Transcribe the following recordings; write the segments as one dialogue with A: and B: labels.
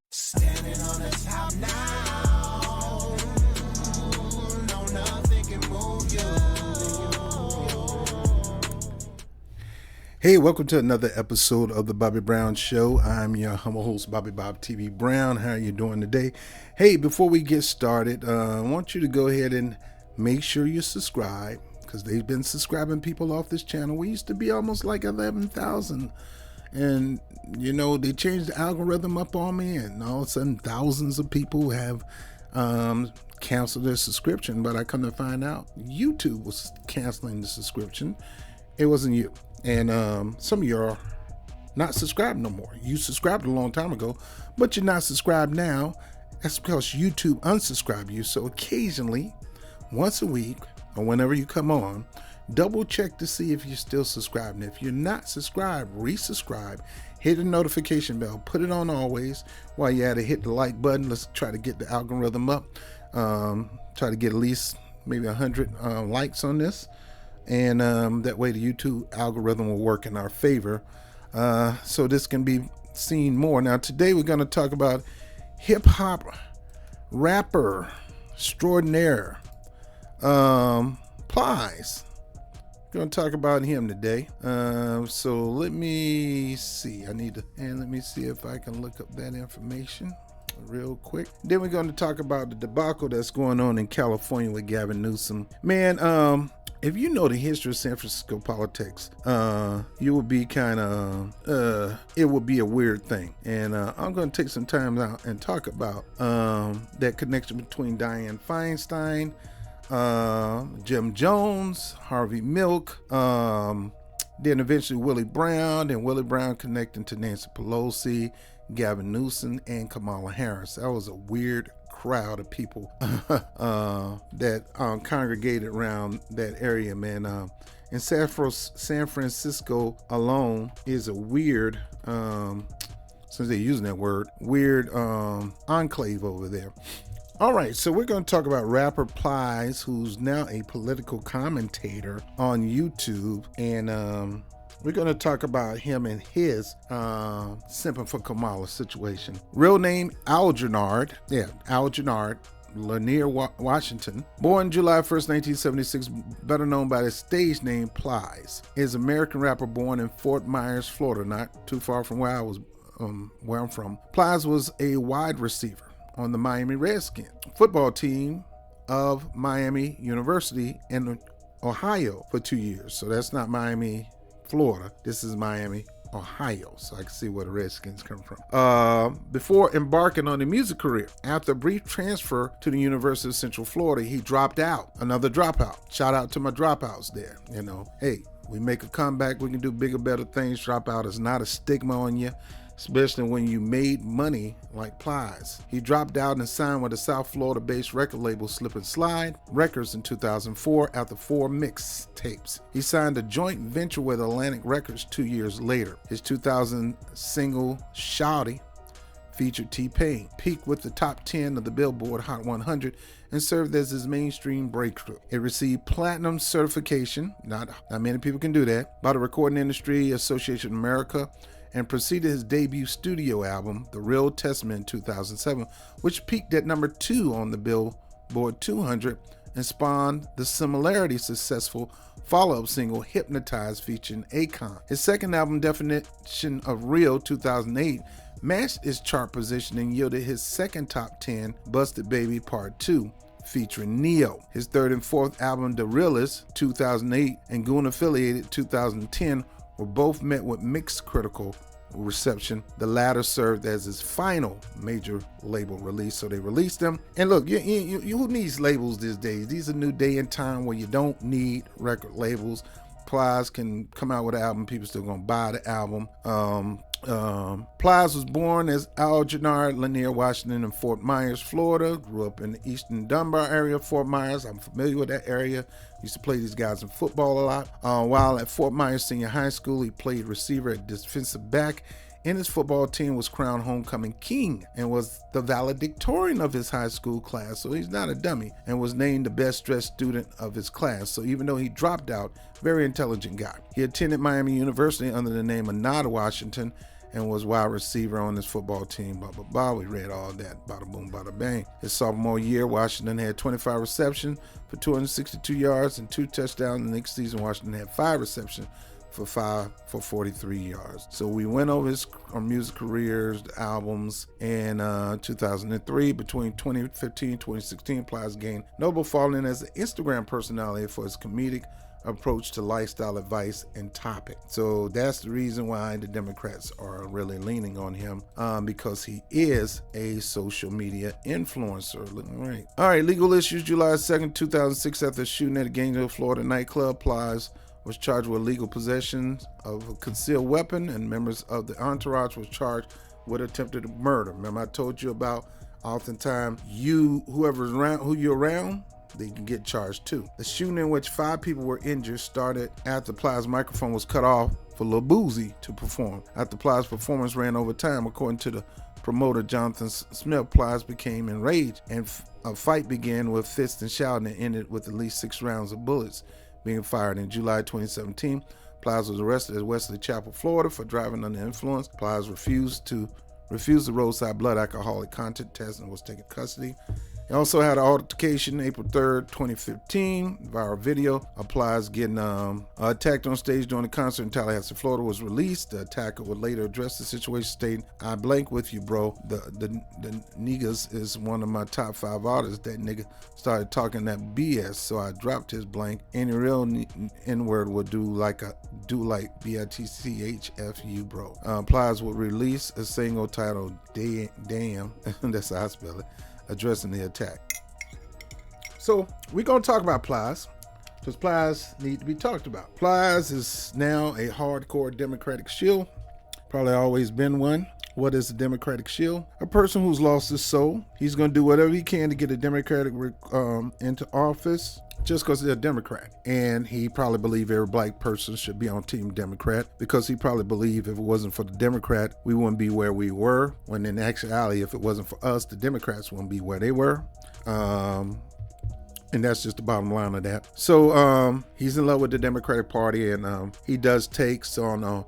A: Standing on the top now. No, nothing can move you.
B: Hey, welcome to another episode of the Bobby Brown Show. I'm your humble host, Bobby Bob TV Brown. How are you doing today? Hey, before we get started, I want you to go ahead and make sure you subscribe because they've been subscribing people off this channel. We used to be almost like 11,000. And, you know, they changed the algorithm up on me, and all of a sudden thousands of people have canceled their subscription. But I come to find out YouTube was canceling the subscription. It wasn't you. And some of you are not subscribed no more. You subscribed a long time ago, but you're not subscribed now. That's because YouTube unsubscribed you. So occasionally, once a week, or whenever you come on, double check to see if you're still subscribed. And if you're not subscribed, resubscribe, hit the notification bell, put it on always. While you're at it, hit the like button. Let's try to get the algorithm up. Try to get at least maybe 100 likes on this. And that way the YouTube algorithm will work in our favor. So this can be seen more. Now today we're going to talk about hip hop rapper extraordinaire Plies. Going to talk about him today. So let me see. Let me see if I can look up that information real quick. Then we're going to talk about the debacle that's going on in California with Gavin Newsom. Man, if you know the history of San Francisco politics, you would be it would be a weird thing. And I'm going to take some time out and talk about that connection between Dianne Feinstein, Jim Jones, Harvey Milk, then eventually Willie Brown, and Willie Brown connecting to Nancy Pelosi, Gavin Newsom, and Kamala Harris. That was a weird crowd of people that congregated around that area, man. And San Francisco alone is a weird, since they're using that word, weird enclave over there. All right, so we're going to talk about rapper Plies, who's now a political commentator on YouTube, and we're going to talk about him and his simping for Kamala situation. Real name, Algernod. Yeah, Algernod. Lanier, Washington. Born July 1st, 1976, better known by the stage name Plies. Is an American rapper born in Fort Myers, Florida, not too far from where I'm from. Plies was a wide receiver on the Miami Redskins football team of Miami University in Ohio for 2 years. So that's not Miami, Florida. This is Miami, Ohio. So I can see where the Redskins come from. Before embarking on a music career, after a brief transfer to the University of Central Florida, he dropped out. Another dropout. Shout out to my dropouts there. You know, hey, we make a comeback. We can do bigger, better things. Dropout is not a stigma on you, especially when you made money like Plies. He dropped out and signed with the South Florida-based record label Slip and Slide Records in 2004 after 4 mixtapes. He signed a joint venture with Atlantic Records 2 years later. His 2000 single, Shawty, featured T-Pain, peaked with the top 10 of the Billboard Hot 100 and served as his mainstream breakthrough. It received platinum certification, not many people can do that, by the Recording Industry Association of America, and preceded his debut studio album, The Real Testament, in 2007, which peaked at number 2 on the Billboard 200 and spawned the similarly successful follow-up single, Hypnotized, featuring Akon. His second album, Definition of Real, 2008, matched its chart position and yielded his second top 10, Busted Baby Part 2, featuring Neo. His third and fourth album, The Realist, 2008, and Goon Affiliated, 2010, were both met with mixed critical reception. The latter served as his final major label release, so they released them. And look, you who needs labels these days? These are new day and time where you don't need record labels. Plies can come out with an album, people still gonna buy the album. Plies was born as Algernod Lanier, Washington, in Fort Myers, Florida. Grew up in the eastern Dunbar area of Fort Myers. I'm familiar with that area. Used to play these guys in football a lot. While at Fort Myers Senior High School, he played receiver at defensive back, and his football team was crowned homecoming king and was the valedictorian of his high school class. So he's not a dummy, and was named the best dressed student of his class. So even though he dropped out, very intelligent guy. He attended Miami University under the name of Nod Washington and was wide receiver on his football team, blah, blah, blah. We read all that, bada boom, bada bang. His sophomore year, Washington had 25 receptions for 262 yards and 2 touchdowns. The next season, Washington had 5 receptions for 43 yards. So we went over his music careers, the albums, and 2003. Between 2015 and 2016, Plies gained notable following as an Instagram personality for his comedic approach to lifestyle advice and topic. So that's the reason why the Democrats are really leaning on him, because he is a social media influencer. All right, legal issues. July 2nd, 2006, after shooting at a Gainesville, Florida nightclub, Plies was charged with illegal possession of a concealed weapon, and members of the entourage was charged with attempted murder. Remember I told you about oftentimes whoever's around, who you're around, they can get charged too. The shooting, in which 5 people were injured, started after Plies' microphone was cut off for Lil Boozy to perform. After Plies' performance ran over time, according to the promoter Jonathan Smith, Plies became enraged and a fight began with fists and shouting and ended with at least 6 rounds of bullets being fired. In July 2017, Plies was arrested at Wesley Chapel, Florida for driving under influence. Plies refused the roadside blood alcoholic content test and was taken custody. He also had an altercation April 3rd, 2015. Viral video of Plies getting attacked on stage during a concert in Tallahassee, Florida was released. The attacker would later address the situation, stating, "I blank with you, bro. The niggas is one of my top 5 artists. That nigga started talking that BS, so I dropped his blank. Any real N-word would do like BITCHFU, bro." Plies would release a single titled Damn, that's how I spell it, addressing the attack. So we're going to talk about Plies, because Plies need to be talked about. Plies is now a hardcore Democratic shill, probably always been one. What is a Democratic shill? A person who's lost his soul. He's going to do whatever he can to get a Democratic into office, just because they're a Democrat. And he probably believe every black person should be on Team Democrat, because he probably believe if it wasn't for the Democrat, we wouldn't be where we were, when in actuality, if it wasn't for us, the Democrats wouldn't be where they were. And that's just the bottom line of that. So he's in love with the Democratic Party, and he does takes on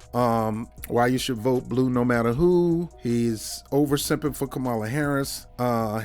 B: why you should vote blue no matter who. He's over simping for Kamala Harris,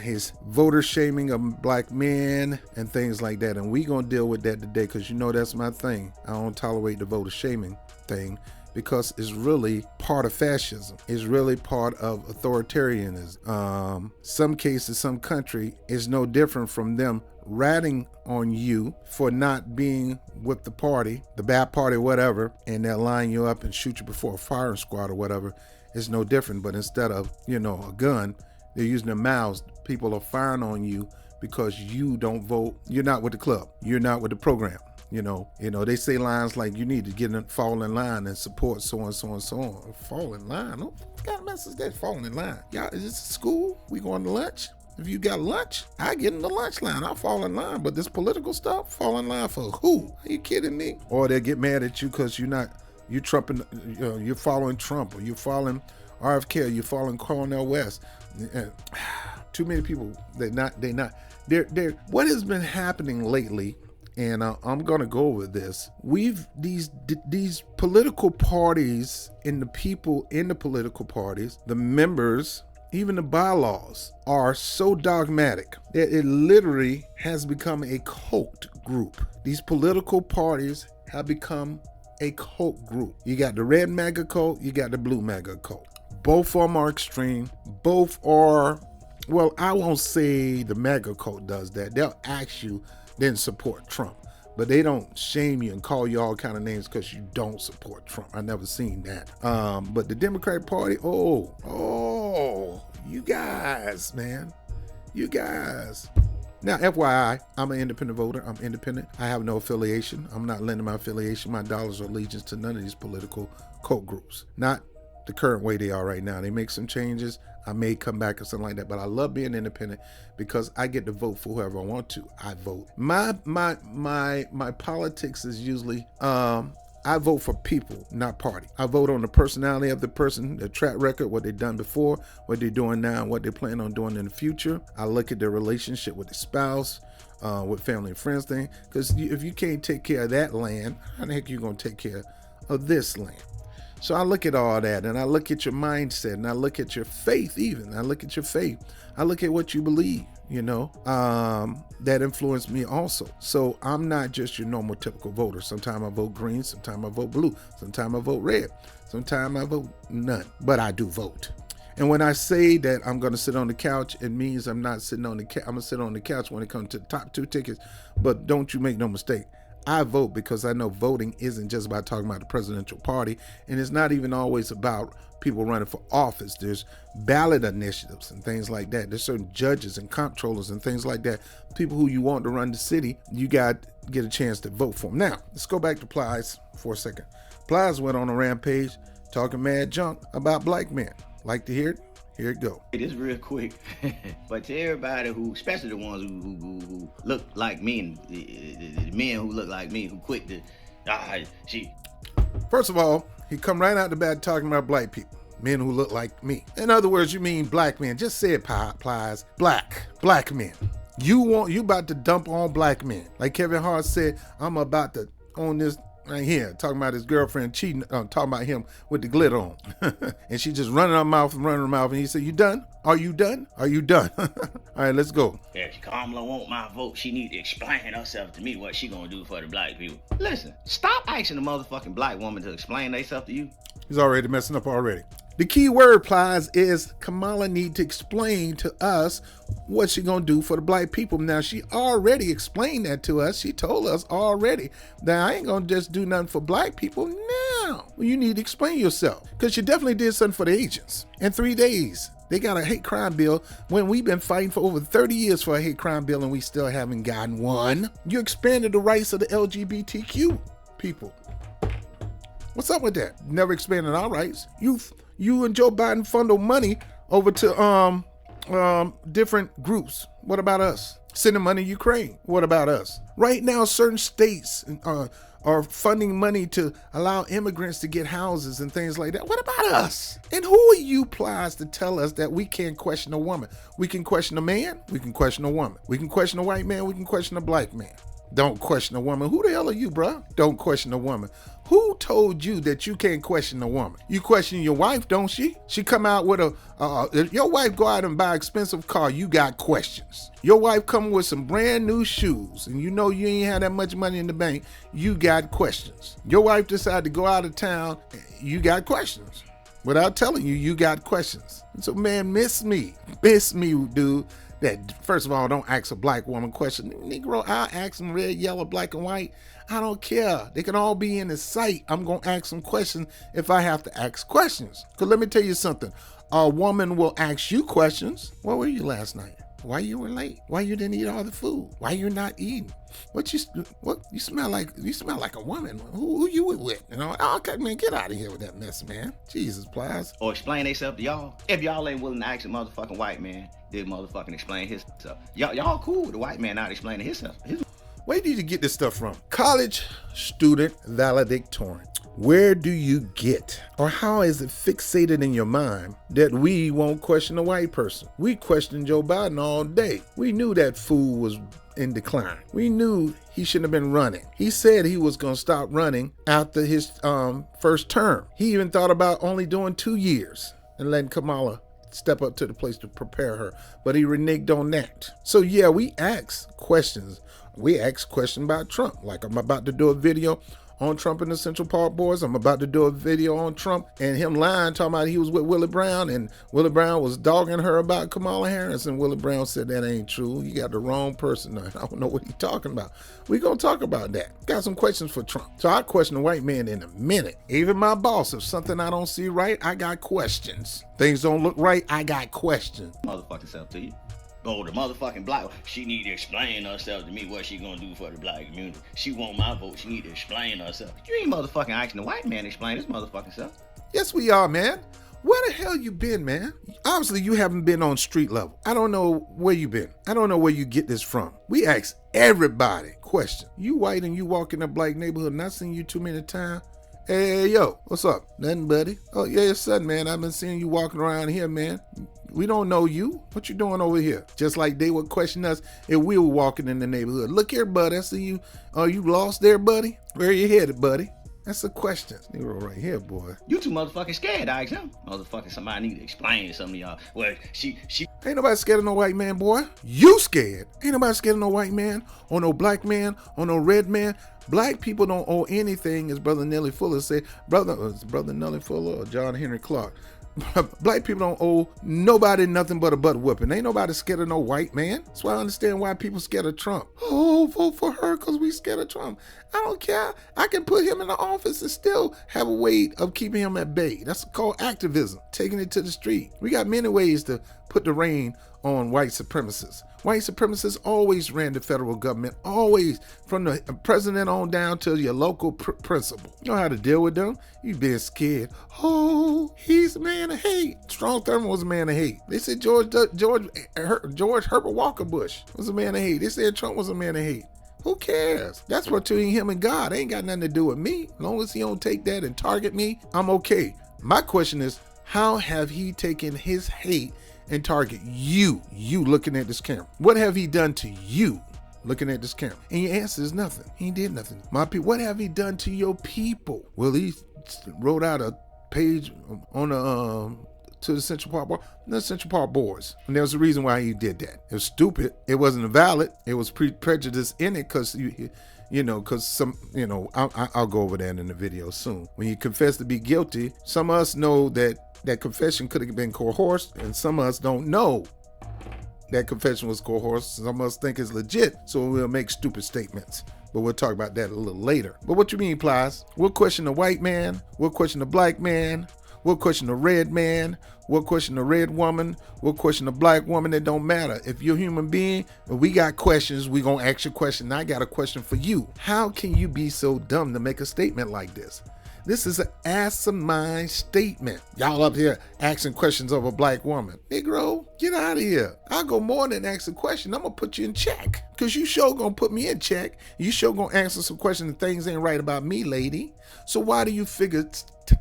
B: his voter shaming of black men and things like that. And we gonna deal with that today, because you know that's my thing. I don't tolerate the voter shaming thing, because it's really part of fascism. It's really part of authoritarianism. Some cases, some country is no different from them ratting on you for not being with the party, the bad party, whatever, and they'll line you up and shoot you before a firing squad or whatever. It's no different, but instead of, a gun, they're using their mouths. People are firing on you because you don't vote. You're not with the club. You're not with the program. They say lines like, you need to fall in line and support so and so and so on. Fall in line? What kind of mess is that, falling in line? Y'all, is this school? We going to lunch? If you got lunch, I get in the lunch line. I'll fall in line. But this political stuff, fall in line for who? Are you kidding me? Or they'll get mad at you because you're trumping, you're following Trump, or you're following RFK, or you're following Cornel West. Too many people, they're what has been happening lately, and I'm gonna go over this. These political parties, and the people in the political parties, the members, even the bylaws, are so dogmatic that it literally has become a cult group. These political parties have become a cult group. You got the red MAGA cult, you got the blue MAGA cult. Both of them are extreme. Both are, well, I won't say the MAGA cult does that. They'll ask you, then support Trump. But they don't shame you and call you all kind of names because you don't support Trump. I never seen that. But the Democratic Party, you guys, man. You guys. Now, FYI, I'm an independent voter. I'm independent. I have no affiliation. I'm not lending my affiliation, my dollars or allegiance to none of these political cult groups. Not the current way they are right now. They make some changes. I may come back or something like that, but I love being independent because I get to vote for whoever I want to. I vote. My politics is usually I vote for people, not party. I vote on the personality of the person, the track record, what they've done before, what they're doing now, and what they plan on doing in the future. I look at their relationship with the spouse, with family and friends thing. Because if you can't take care of that land, how the heck are you going to take care of this land? So I look at all that, and I look at your mindset, and I look at your faith even. I look at your faith. I look at what you believe, that influenced me also. So I'm not just your normal typical voter. Sometimes I vote green, sometimes I vote blue, sometimes I vote red, sometimes I vote none, but I do vote. And when I say that I'm going to sit on the couch, it means I'm not sitting on the couch. I'm going to sit on the couch when it comes to the top 2 tickets. But don't you make no mistake. I vote because I know voting isn't just about talking about the presidential party. And it's not even always about people running for office. There's ballot initiatives and things like that. There's certain judges and comptrollers and things like that. People who you want to run the city, you got to get a chance to vote for them. Now, let's go back to Plies for a second. Plies went on a rampage talking mad junk about black men. Like to hear it? Here it go.
C: It is real quick, but to everybody who, especially the ones who look like me, and the men who look like me, who quick to,
B: First of all, he come right out the bat talking about black people, men who look like me. In other words, you mean black men. Just say it, Plies. Black men. You about to dump on black men. Like Kevin Hart said, I'm about to own this right here, talking about his girlfriend cheating, talking about him with the glitter on. And she just running her mouth. And he said, you done? Are you done? Are you done? All right, let's go.
C: If Kamala want my vote, she need to explain herself to me what she gonna do for the black people. Listen, stop asking a motherfucking black woman to explain herself to you.
B: He's already messing up already. The key word, Plies, is Kamala need to explain to us what she gonna do for the black people. Now, she already explained that to us. She told us already that I ain't gonna just do nothing for black people. Now, you need to explain yourself, because you definitely did something for the agents. In 3 days, they got a hate crime bill when we've been fighting for over 30 years for a hate crime bill and we still haven't gotten one. You expanded the rights of the LGBTQ people. What's up with that? Never expanded our rights. You and Joe Biden funnel money over to different groups. What about us? Sending money to Ukraine. What about us? Right now, certain states are funding money to allow immigrants to get houses and things like that. What about us? And who are you, Plies, to tell us that we can't question a woman? We can question a man. We can question a woman. We can question a white man. We can question a black man. Don't question a woman. Who the hell are you, bro? Don't question a woman. Who told you that you can't question a woman? You question your wife, don't she? She come out with if your wife go out and buy an expensive car, you got questions. Your wife come with some brand new shoes and you know you ain't had that much money in the bank, you got questions. Your wife decide to go out of town, you got questions. Without telling you, you got questions. And so, man, miss me, dude. That, first of all, don't ask a black woman question. Negro, I'll ask them red, yellow, black, and white. I don't care. They can all be in the sight. I'm going to ask some questions if I have to ask questions. Because let me tell you something. A woman will ask you questions. Where were you last night? Why you were late? Why you didn't eat all the food? Why you not eating? What you smell like? You smell like a woman. Who you with? Okay, man, get out of here with that mess, man. Jesus, Plies.
C: Or explain themselves to y'all. If y'all ain't willing to ask a motherfucking white man, they motherfucking explain himself. Y'all cool with the white man not explaining himself.
B: Where do you get this stuff from? College student valedictorian. Where do you get, or how is it fixated in your mind that we won't question a white person? We questioned Joe Biden all day. We knew that fool was in decline. We knew he shouldn't have been running. He said he was going to stop running after his first term. He even thought about only doing 2 years and letting Kamala step up to the place to prepare her, but he reneged on that. So yeah, we asked questions. We asked questions about Trump. Like, I'm about to do a video on Trump and the Central Park Boys. I'm about to do a video on Trump and him lying, talking about he was with Willie Brown, and Willie Brown was dogging her about Kamala Harris, and Willie Brown said that ain't true. You got the wrong person. I don't know what he's talking about. We're going to talk about that. Got some questions for Trump. So I question the white man in a minute. Even my boss, if something I don't see right, I got questions. Things don't look right, I got questions.
C: Motherfucking self to you. Oh, the motherfucking black, she need to explain herself to me what she gonna do for the black community. She want my vote, she need to explain herself. You ain't motherfucking asking the white man to explain his motherfucking self.
B: Yes, we are, man. Where the hell you been, man? Obviously, you haven't been on street level. I don't know where you been. I don't know where you get this from. We ask everybody question. You white and you walk in a black neighborhood, not seen you too many times. Hey, yo, what's up? Nothing, buddy. Oh, yeah, son, man. I've been seeing you walking around here, man. We don't know you. What you doing over here? Just like they would question us if we were walking in the neighborhood. Look here, buddy. I see you. Oh, you lost there, buddy? Where you headed, buddy? That's the question. Negro right here, boy.
C: You too motherfucking scared to ask him. Motherfucking somebody need to explain to some of y'all. Well, she
B: Ain't nobody scared of no white man, boy. You scared. Ain't nobody scared of no white man, or no black man, or no red man. Black people don't owe anything, as Brother Nelly Fuller said. Brother Nelly Fuller or John Henry Clark. Black people don't owe nobody nothing but a butt whooping. Ain't nobody scared of no white man. That's why I understand why people scared of Trump. Oh, vote for her because we scared of Trump. I don't care. I can put him in the office and still have a way of keeping him at bay. That's called activism, taking it to the street. We got many ways to put the reign on white supremacists. White supremacists always ran the federal government, always, from the president on down to your local principal. You know how to deal with them? You being scared. Oh, he's a man of hate. Strom Thurmond was a man of hate. They said George Herbert Walker Bush was a man of hate. They said Trump was a man of hate. Who cares? That's between him and God. It ain't got nothing to do with me. As long as he don't take that and target me, I'm okay. My question is, how have he taken his hate and target you looking at this camera? What have he done to you looking at this camera? And your answer is nothing. He did nothing. My people, what have he done to your people? Well, he wrote out a page on the to the Central Park Board, the Central Park boards, and there was a reason why he did that. It was stupid. It wasn't valid. It was prejudice in it because I'll go over that in the video soon. When you confess to be guilty, some of us know that confession could have been coerced, and some of us don't know that confession was coerced. Some of us think it's legit, so we'll make stupid statements. But we'll talk about that a little later. But what you mean, Plies? We'll question the white man. We'll question the black man. We'll question the red man. We'll question the red woman. We'll question the black woman. It don't matter. If you're a human being and we got questions, we gonna ask you a question. I got a question for you. How can you be so dumb to make a statement like this? This is an asinine statement. Y'all up here asking questions of a black woman. Negro, get out of here. I'll go more than ask a question. I'm going to put you in check. Because you sure going to put me in check. You sure going to answer some questions and things ain't right about me, lady. So why do you figure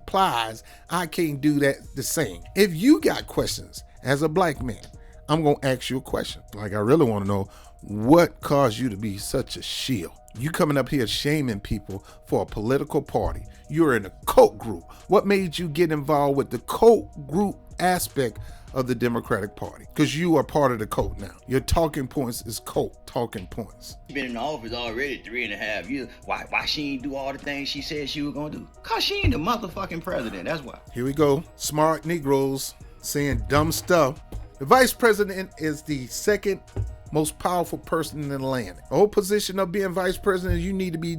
B: Plies I can't do that the same? If you got questions as a black man, I'm going to ask you a question. Like I really want to know what caused you to be such a shield. You coming up here shaming people for a political party. You're in a cult group. What made you get involved with the cult group aspect of the Democratic Party? Because you are part of the cult now. Your talking points is cult talking points.
C: She's been in the office already 3.5 years. Why she ain't do all the things she said she was gonna do? Cause she ain't the motherfucking president, that's why.
B: Here we go. Smart Negroes saying dumb stuff. The vice president is the second most powerful person in the land. The whole position of being vice president, you need to be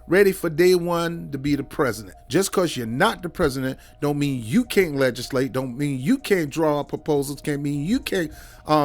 B: ready for day one to be the president. Just because you're not the president don't mean you can't legislate, don't mean you can't draw up proposals, can't mean you can't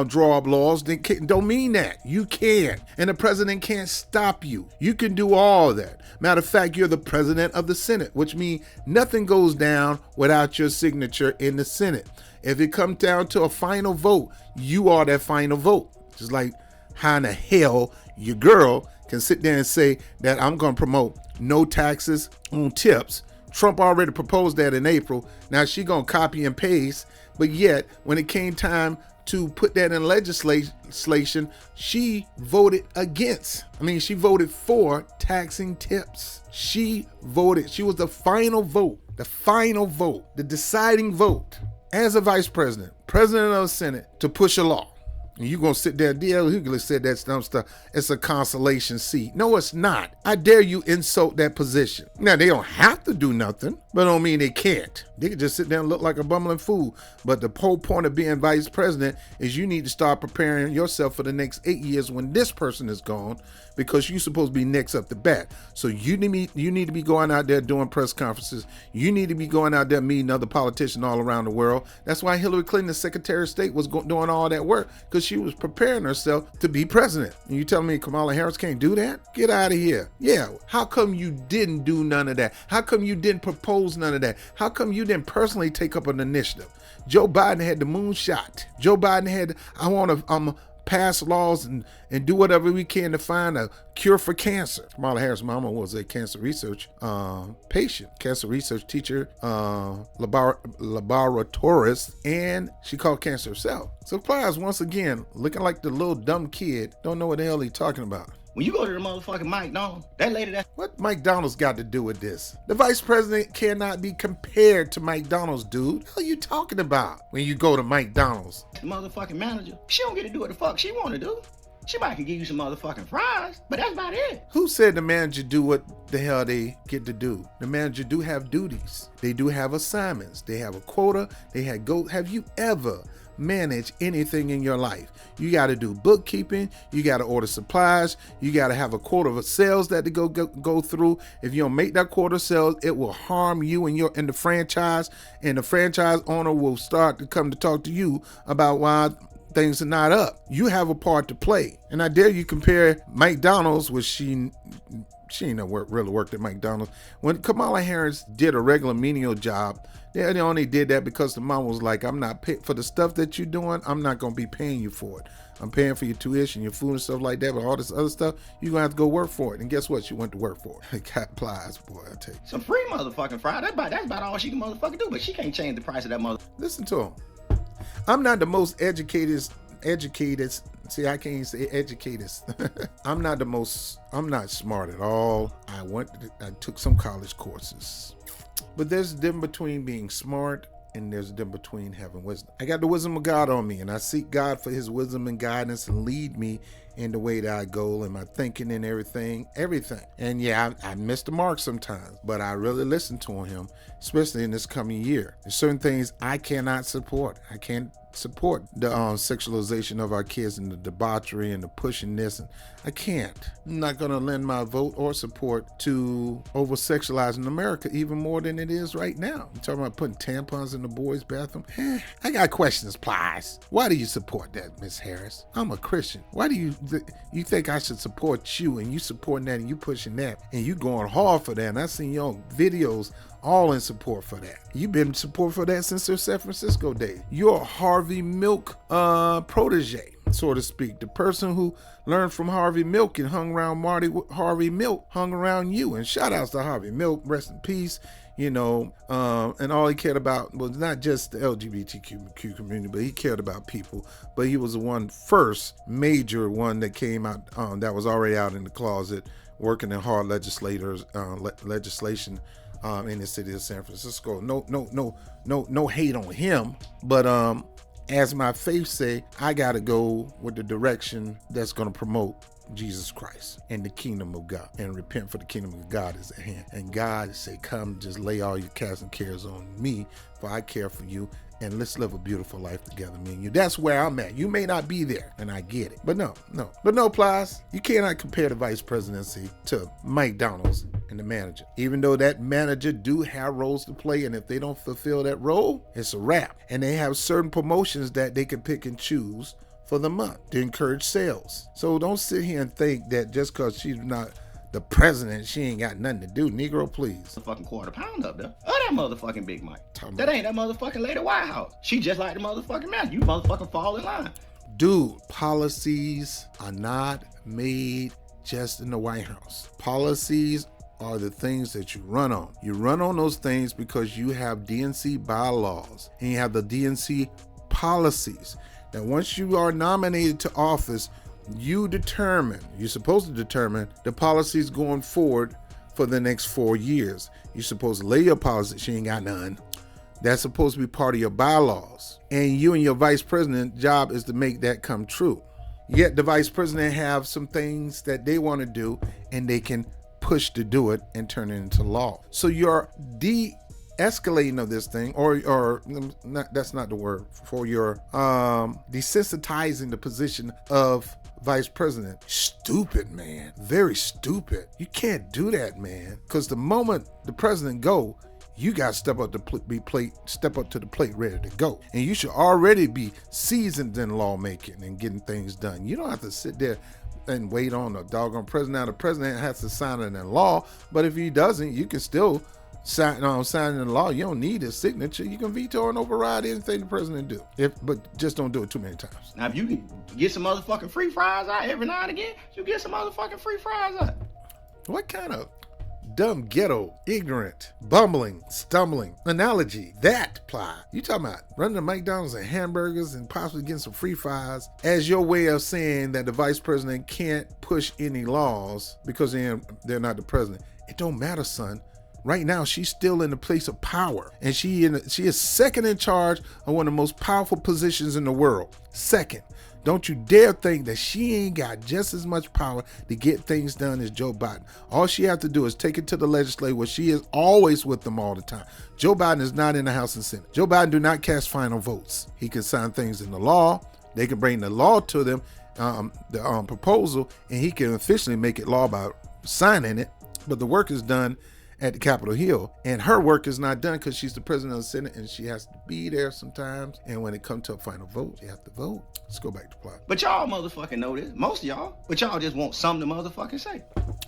B: draw up laws, don't mean that. You can. And the president can't stop you. You can do all that. Matter of fact, you're the president of the Senate, which means nothing goes down without your signature in the Senate. If it comes down to a final vote, you are that final vote. Just like how in the hell your girl can sit there and say that I'm going to promote no taxes on tips. Trump already proposed that in April. Now she going to copy and paste. But yet, when it came time to put that in legislation, she voted against. She voted for taxing tips. She was the final vote, the deciding vote as a vice president, president of the Senate, to push a law. And you gonna sit there, D.L. Hughley said that dumb stuff. It's a consolation seat. No, it's not. I dare you insult that position. Now, they don't have to do nothing, but don't mean they can't. They can just sit there and look like a bumbling fool. But the whole point of being vice president is you need to start preparing yourself for the next 8 years when this person is gone, because you're supposed to be next up the bat. So you need to be going out there doing press conferences. You need to be going out there meeting other politicians all around the world. That's why Hillary Clinton, the Secretary of State, was doing all that work, because she was preparing herself to be president. And you telling me Kamala Harris can't do that? Get out of here. Yeah, how come you didn't do none of that? How come you didn't propose none of that? How come you didn't personally take up an initiative? Joe Biden had the moonshot. Joe Biden had, I want to pass laws and do whatever we can to find a cure for cancer. Kamala Harris' mama was a cancer research patient, cancer research teacher, laboratorist, and she caught cancer herself. So Plies, once again, looking like the little dumb kid, don't know what the hell he's talking about.
C: When you go to the motherfucking McDonald's, that lady that
B: What McDonald's got to do with this? The vice president cannot be compared to McDonald's, dude. What are you talking about when you go to McDonald's?
C: the motherfucking manager, she don't get to do what the fuck she want to do. She might can give you some motherfucking fries, but that's about it.
B: Who said the manager do what the hell they get to do? The manager do have duties. They do have assignments. They have a quota. Have you ever managed anything in your life? You got to do bookkeeping. You got to order supplies. You got to have a quota of sales that to go through. If you don't make that quota of sales, it will harm you and the franchise, and the franchise owner will start to come to talk to you about why things are not up. You have a part to play. And I dare you compare McDonald's, which she ain't really worked at McDonald's. When Kamala Harris did a regular menial job, they only did that because the mom was like, I'm not paying for the stuff that you're doing. I'm not going to be paying you for it. I'm paying for your tuition, your food and stuff like that, but all this other stuff, you're going to have to go work for it. And guess what? She went to work for it. Got Plies, boy, I tell you.
C: Some free motherfucking fries. That's about all she can motherfucking do, but she can't change the price of that mother.
B: Listen to him. I'm not the most educated. See, I can't even say educated. I'm not smart at all. I took some college courses. But there's a difference between being smart and there's a difference between having wisdom. I got the wisdom of God on me, and I seek God for his wisdom and guidance and lead me in the way that I go and my thinking and everything. And yeah, I missed the mark sometimes, but I really listen to him, especially in this coming year. There's certain things I cannot support. I can't support the sexualization of our kids and the debauchery and the pushing this. And I can't. I'm not going to lend my vote or support to over-sexualizing America even more than it is right now. You talking about putting tampons in the boys' bathroom? I got questions, Plies. Why do you support that, Miss Harris? I'm a Christian. Why do you think I should support you, and you supporting that and you pushing that and you going hard for that? And I seen your videos all in support for that. You've been in support for that since their San Francisco days. You're a Harvey Milk protege, so to speak. The person who learned from Harvey Milk and hung around Harvey Milk hung around you. And shout outs to Harvey Milk, rest in peace. And all he cared about was not just the LGBTQ community, but he cared about people. But he was the first major one that came out that was already out in the closet, working in hard legislation in the city of San Francisco. No hate on him, but as my faith say, I gotta go with the direction that's gonna promote Jesus Christ and the kingdom of God, and repent for the kingdom of God is at hand. And God say, come, just lay all your cares and cares on me, for I care for you, and let's live a beautiful life together, me and you. That's where I'm at. You may not be there, and I get it. But no, Plies, you cannot compare the vice presidency to McDonald's and the manager. Even though that manager do have roles to play, and if they don't fulfill that role, it's a wrap. And they have certain promotions that they can pick and choose for the month to encourage sales. So don't sit here and think that just because she's not the president, she ain't got nothing to do. Negro, please.
C: The fucking quarter pound up there. Oh, that motherfucking Big Mike. That ain't that motherfucking lady White House. She just like the motherfucking man. You motherfucking fall in line.
B: Dude, policies are not made just in the White House. Policies are the things that you run on. You run on those things because you have DNC bylaws and you have the DNC policies. Now, once you are nominated to office, you're supposed to determine the policies going forward for the next 4 years. You're supposed to lay your policy. She ain't got none. That's supposed to be part of your bylaws. And you and your vice president job is to make that come true. Yet the vice president have some things that they want to do, and they can push to do it and turn it into law. So you're escalating of this thing, or not, that's not the word for your desensitizing the position of vice president. Stupid, man. Very stupid. You can't do that, man. Because the moment the president go, you got to step up to the plate ready to go. And you should already be seasoned in lawmaking and getting things done. You don't have to sit there and wait on the doggone president. Now, the president has to sign it in law, but if he doesn't, you can still signing the law. You don't need his signature. You can veto and override anything the president do. But just don't do it too many times.
C: Now, if you can get some motherfucking free fries out every now and again, you get some motherfucking free fries out.
B: What kind of dumb, ghetto, ignorant, bumbling, stumbling analogy. That Ply. You talking about running to McDonald's and hamburgers and possibly getting some free fries as your way of saying that the vice president can't push any laws because they're not the president. It don't matter, son. Right now, she's still in the place of power, and she is second in charge of one of the most powerful positions in the world. Second. Don't you dare think that she ain't got just as much power to get things done as Joe Biden. All she has to do is take it to the legislature where she is always with them all the time. Joe Biden is not in the House and Senate. Joe Biden do not cast final votes. He can sign things in the law. They can bring the law to them, the proposal, and he can officially make it law by signing it. But the work is done at the Capitol Hill, and her work is not done because she's the president of the Senate and she has to be there sometimes. And when it comes to a final vote, you have to vote. Let's go back to plot.
C: But y'all motherfucking know this. Most of y'all. But y'all just want something to motherfucking say.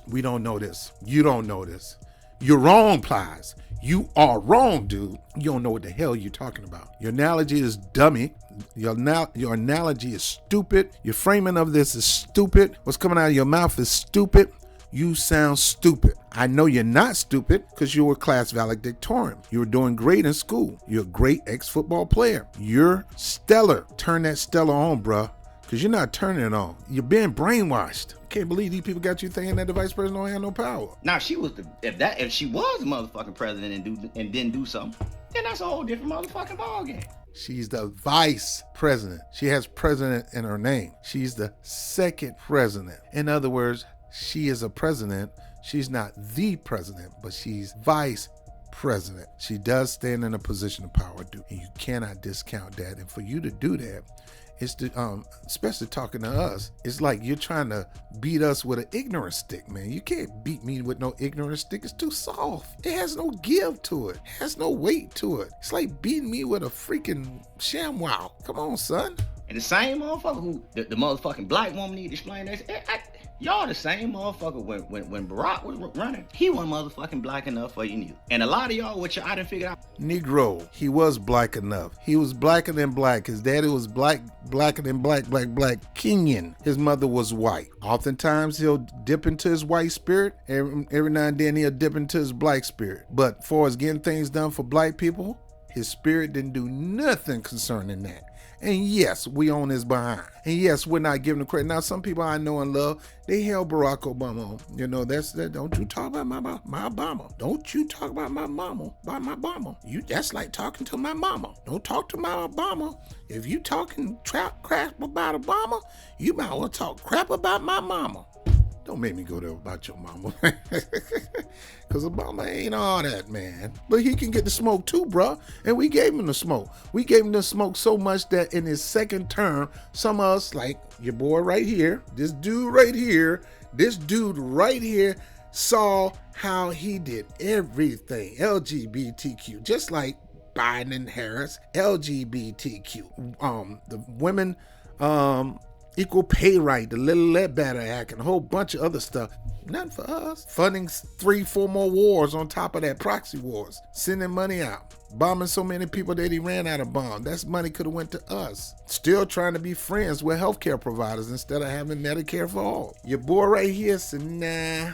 B: We don't know this. You don't know this. You're wrong, Plies. You are wrong, dude. You don't know what the hell you're talking about. Your analogy is dummy. Your analogy is stupid. Your framing of this is stupid. What's coming out of your mouth is stupid. You sound stupid. I know you're not stupid because you were class valedictorian. You were doing great in school. You're a great ex-football player. You're stellar. Turn that stellar on, bruh, because you're not turning it on. You're being brainwashed. Can't believe these people got you thinking that the vice president don't have no power.
C: Now, if she was the motherfucking president and didn't do something, then that's a whole different motherfucking ballgame.
B: She's the vice president. She has president in her name. She's the second president. In other words, she is a president. She's not the president, but she's vice president. She does stand in a position of power, dude, and you cannot discount that. And for you to do that, it's to, especially talking to us, it's like you're trying to beat us with an ignorant stick, man. You can't beat me with no ignorant stick. It's too soft. It has no give to it. It has no weight to it. It's like beating me with a freaking ShamWow. Come on, son.
C: And the same motherfucker who the motherfucking black woman need to explain this. Y'all the same motherfucker when Barack was running. He wasn't motherfucking black enough for you neither. And a lot of y'all, what I done figured out.
B: Negro, he was black enough. He was blacker than black. His daddy was blacker than black, Kenyan. His mother was white. Oftentimes he'll dip into his white spirit. Every now and then he'll dip into his black spirit. But for as getting things done for black people, his spirit didn't do nothing concerning that. And yes, we on his behind. And yes, we're not giving him credit. Now, some people I know and love, they held Barack Obama. You know, that's that. Don't you talk about my Obama. Don't you talk about my mama, that's like talking to my mama. Don't talk to my Obama. If you talking crap about Obama, you might want to talk crap about my mama. Don't make me go there about your mama. Because Obama ain't all that, man. But he can get the smoke too, bruh. And we gave him the smoke. We gave him the smoke so much that in his second term, some of us, like your boy right here, this dude right here, saw how he did everything. LGBTQ, just like Biden and Harris. LGBTQ. The women, equal pay right, the Little Ledbetter Act, and a whole bunch of other stuff. Nothing for us. Funding 3-4 more wars on top of that, proxy wars. Sending money out. Bombing so many people that he ran out of bomb. That's money could have went to us. Still trying to be friends with healthcare providers instead of having Medicare for all. Your boy right here said, nah,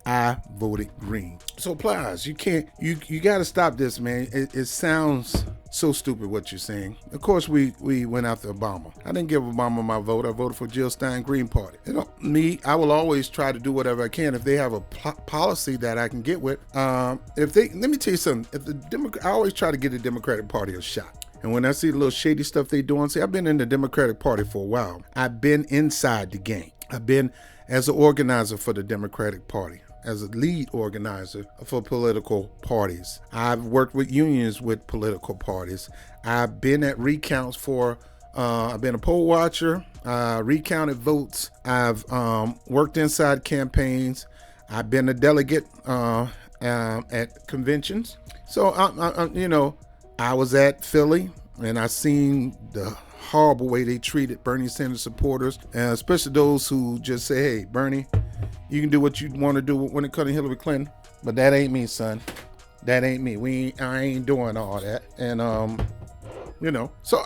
B: I voted green. So Plies, you got to stop this, man. It sounds so stupid what you're saying. Of course, we went after Obama. I didn't give Obama my vote. I voted for Jill Stein Green Party. I will always try to do whatever I can if they have a policy that I can get with. Let me tell you something. I always try to give the Democratic Party a shot. And when I see the little shady stuff they doing, I've been in the Democratic Party for a while. I've been inside the game. I've been as an organizer for the Democratic Party, as a lead organizer for political parties. I've worked with unions with political parties. I've been at recounts I've been a poll watcher, recounted votes. I've worked inside campaigns. I've been a delegate at conventions. So, I was at Philly and I seen the horrible way they treated Bernie Sanders supporters, and especially those who just say, hey, Bernie, you can do what you want to do when it comes to Hillary Clinton, but that ain't me, son. That ain't me. I ain't doing all that. And, so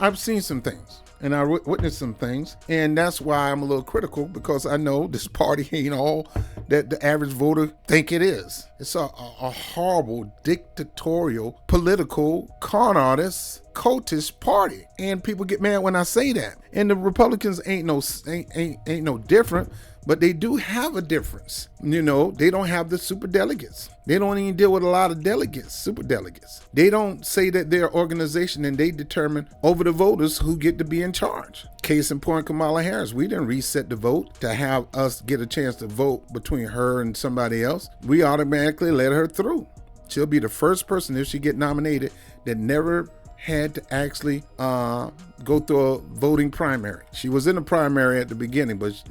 B: I've seen some things and I witnessed some things, and that's why I'm a little critical, because I know this party ain't all that the average voter think it is. It's a horrible, dictatorial, political, con artist, cultish party. And people get mad when I say that. And the Republicans ain't no different. But they do have a difference. You know, they don't have the super delegates. They don't even deal with a lot of delegates, super delegates. They don't say that they're an organization and they determine over the voters who get to be in charge. Case in point, Kamala Harris. We didn't reset the vote to have us get a chance to vote between her and somebody else. We automatically let her through. She'll be the first person, if she get nominated, that never had to actually go through a voting primary. She was in the primary at the beginning, but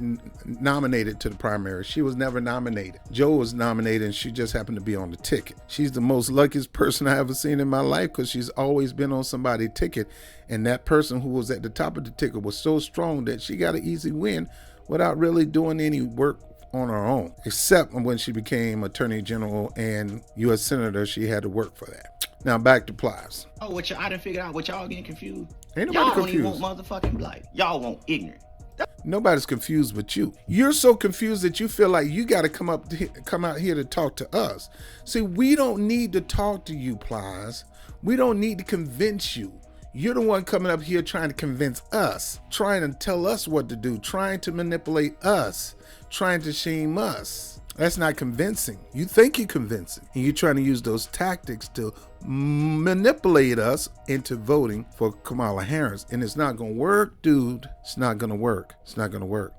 B: nominated to the primary. She was never nominated. Joe was nominated and she just happened to be on the ticket. She's the most luckiest person I ever seen in my life because she's always been on somebody's ticket. And that person who was at the top of the ticket was so strong that she got an easy win without really doing any work on her own, except when she became Attorney General and U.S. Senator, she had to work for that. Now back to Plies.
C: Oh, I done figured out what y'all getting confused.
B: Ain't nobody
C: y'all
B: confused.
C: Don't even want motherfucking black. Y'all want ignorant.
B: Nobody's confused but you. You're so confused that you feel like you got to come out here to talk to us. See, we don't need to talk to you, Plies. We don't need to convince you. You're the one coming up here trying to convince us, trying to tell us what to do, trying to manipulate us, trying to shame us. That's not convincing. You think you're convincing, and you're trying to use those tactics to manipulate us into voting for Kamala Harris. And it's not going to work, dude. It's not going to work. It's not going to work.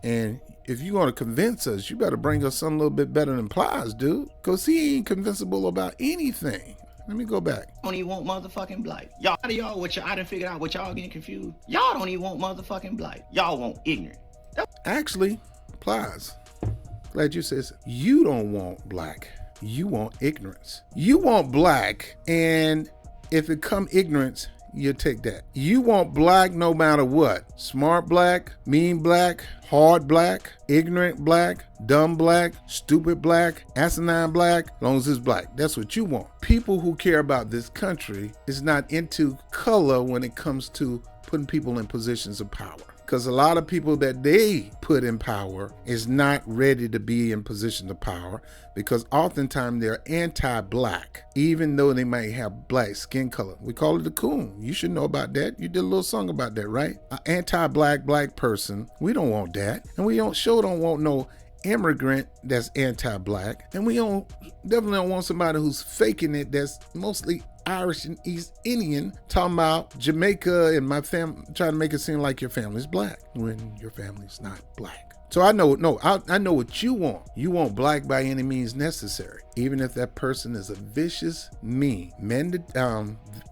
B: And if you're going to convince us, you better bring us something a little bit better than Plies, dude, because he ain't convincible about anything. Let me go back.
C: Don't even want motherfucking black. I done figured out what y'all getting confused. Y'all don't even want motherfucking black. Y'all want ignorant.
B: Actually, Plies, glad you said so. You don't want black. You want ignorance. You want black, and if it come ignorance, you take that. You want black no matter what. Smart black, mean black, hard black, ignorant black, dumb black, stupid black, asinine black, as long as it's black. That's what you want. People who care about this country is not into color when it comes to putting people in positions of power. Because a lot of people that they put in power is not ready to be in position of power because oftentimes they're anti-black, even though they might have black skin color. We call it a coon. You should know about that. You did a little song about that, right? An anti-black black person. We don't want that. And we don't want no immigrant that's anti-black. And we definitely don't want somebody who's faking it that's mostly Irish and East Indian, talking about Jamaica and my family, trying to make it seem like your family's black when your family's not black. So I know what you want. You want black by any means necessary, even if that person is a vicious, mean.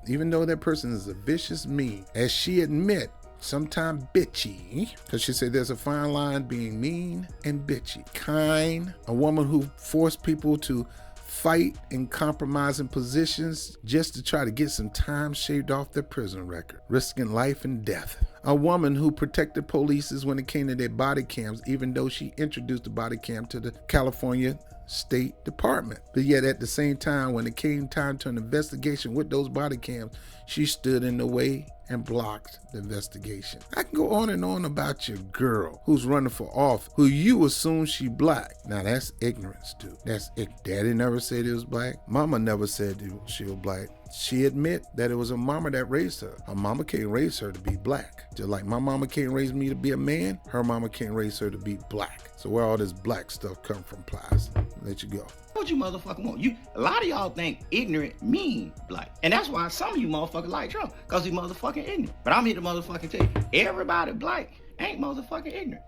B: Even though that person is a vicious, mean, as she admit, sometimes bitchy, because she said there's a fine line being mean and bitchy. Kind, a woman who forced people to fight and compromising positions just to try to get some time shaved off their prison record, risking life and death. A woman who protected police when it came to their body cams, even though she introduced the body cam to the California State Department. But yet at the same time, when it came time to an investigation with those body cams, she stood in the way and blocked the investigation. I can go on and on about your girl who's running for office, who you assume she black. Now that's ignorance, dude. That's it. Daddy never said he was black. Mama never said she was black. She admit that it was her mama that raised her. Her mama can't raise her to be black. Just like my mama can't raise me to be a man, her mama can't raise her to be black. So where all this black stuff come from, Plies? Let you go.
C: What you motherfucking want? A lot of y'all think ignorant mean black. And that's why some of you motherfuckers like Trump, because he motherfucking ignorant. But I'm here to motherfucking tell you, everybody black ain't motherfucking ignorant.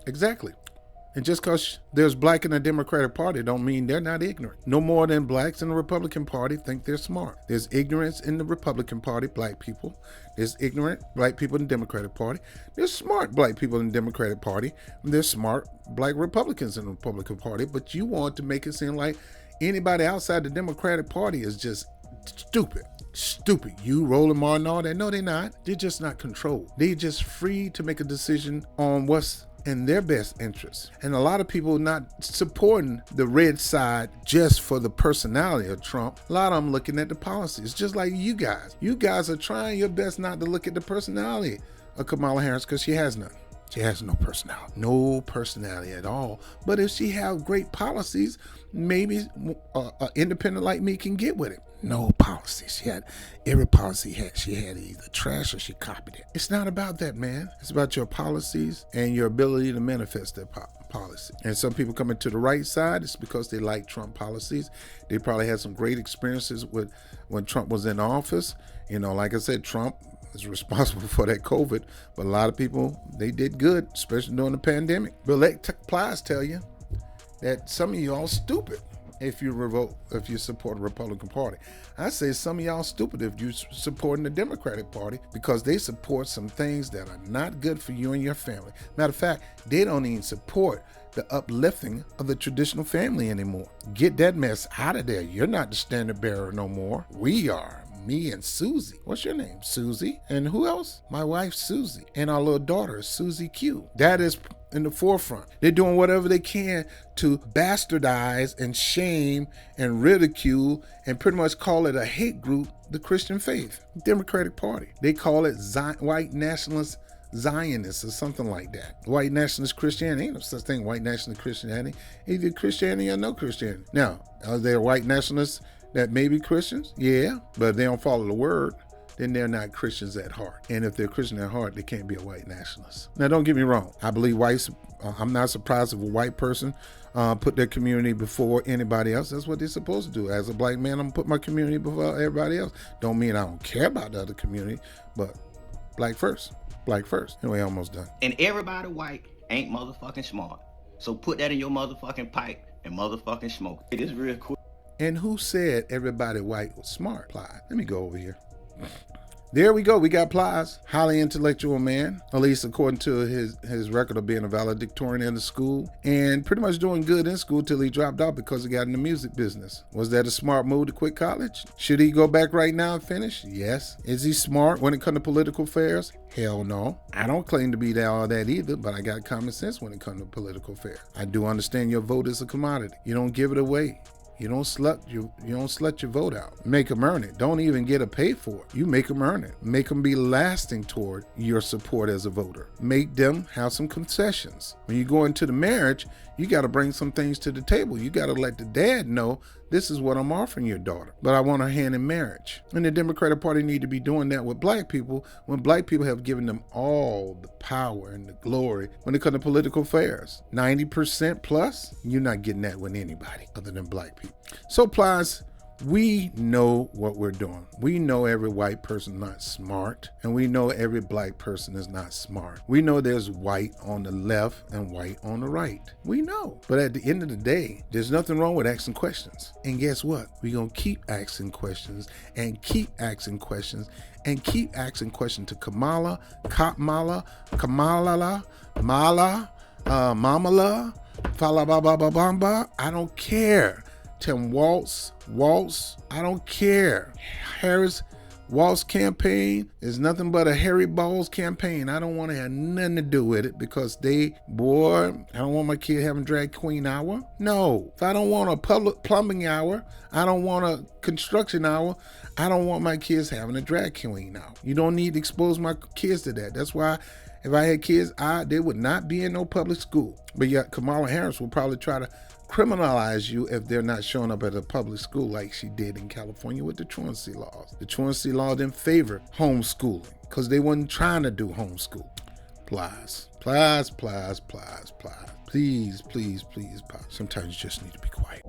B: Exactly. And just because there's black in the Democratic Party don't mean they're not ignorant. No more than blacks in the Republican Party think they're smart. There's ignorance in the Republican Party, black people. There's ignorant black people in the Democratic Party. There's smart black people in the Democratic Party. And there's smart black Republicans in the Republican Party. But you want to make it seem like anybody outside the Democratic Party is just stupid. Stupid. You, Roland Martin, all that. No, they're not. They're just not controlled. They're just free to make a decision on what's in their best interest. And a lot of people not supporting the red side just for the personality of Trump. A lot of them looking at the policies, just like you guys. You guys are trying your best not to look at the personality of Kamala Harris because she has none. She has no personality. No personality at all. But if she have great policies, maybe an independent like me can get with it. No policy. She had every policy she had either trash or she copied it. It's not about that, man. It's about your policies and your ability to manifest that policy. And some people coming to the right side, it's because they like Trump policies. They probably had some great experiences with when Trump was in office. You know, like I said, Trump is responsible for that COVID, but a lot of people, they did good, especially during the pandemic. But let Plies tell you that some of y'all stupid if you support the Republican Party. I say some of y'all stupid if you supporting the Democratic Party, because they support some things that are not good for you and your family. Matter of fact, they don't even support the uplifting of the traditional family anymore. Get that mess out of there. You're not the standard bearer no more. We are. Me and Susie. What's your name? Susie. And who else? My wife, Susie. And our little daughter, Susie Q. That is in the forefront. They're doing whatever they can to bastardize and shame and ridicule and pretty much call it a hate group, the Christian faith, Democratic Party. They call it white nationalist Zionists or something like that. White nationalist Christianity. Ain't no such thing, white nationalist Christianity. Either Christianity or no Christianity. Now, are there white nationalists that may be Christians? Yeah, but if they don't follow the word, then they're not Christians at heart. And if they're Christian at heart, they can't be a white nationalist. Now, don't get me wrong. I believe whites, I'm not surprised if a white person put their community before anybody else. That's what they're supposed to do. As a black man, I'm going to put my community before everybody else. Don't mean I don't care about the other community, but black first. Black first. Anyway, almost done.
C: And everybody white ain't motherfucking smart. So put that in your motherfucking pipe and motherfucking smoke. It is real cool.
B: And who said everybody white was smart? Plies. Let me go over here. There we go. We got Plies, highly intellectual man, at least according to his record of being a valedictorian in the school, and pretty much doing good in school till he dropped out because he got in the music business. Was that a smart move to quit college? Should he go back right now and finish? Yes. Is he smart when it comes to political affairs? Hell no. I don't claim to be all that either, but I got common sense when it comes to political affairs. I do understand your vote is a commodity. You don't give it away. You don't slut your vote out. Make them earn it. Don't even get a pay for it. You make them earn it. Make them be lasting toward your support as a voter. Make them have some concessions. When you go into the marriage, you got to bring some things to the table. You got to let the dad know, this is what I'm offering your daughter, but I want her hand in marriage. And the Democratic Party need to be doing that with black people when black people have given them all the power and the glory when it comes to political affairs. 90% plus, you're not getting that with anybody other than black people. So Plies, we know what we're doing. We know every white person not smart, and we know every black person is not smart. We know there's white on the left and white on the right. We know. But at the end of the day, there's nothing wrong with asking questions. And guess what? We're going to keep asking questions and keep asking questions and keep asking questions to Kamala, Mamala, Falabababamba. I don't care. Tim Waltz, I don't care. Harris Waltz campaign is nothing but a Harry Balls campaign. I don't want to have nothing to do with it because I don't want my kid having drag queen hour. No, if I don't want a public plumbing hour, I don't want a construction hour, I don't want my kids having a drag queen hour. You don't need to expose my kids to that. That's why if I had kids, they would not be in no public school. But yet Kamala Harris will probably try to criminalize you if they're not showing up at a public school like she did in California with the truancy laws. The truancy law didn't favor homeschooling because they wasn't trying to do homeschool. Plies. Please, Sometimes you just need to be quiet.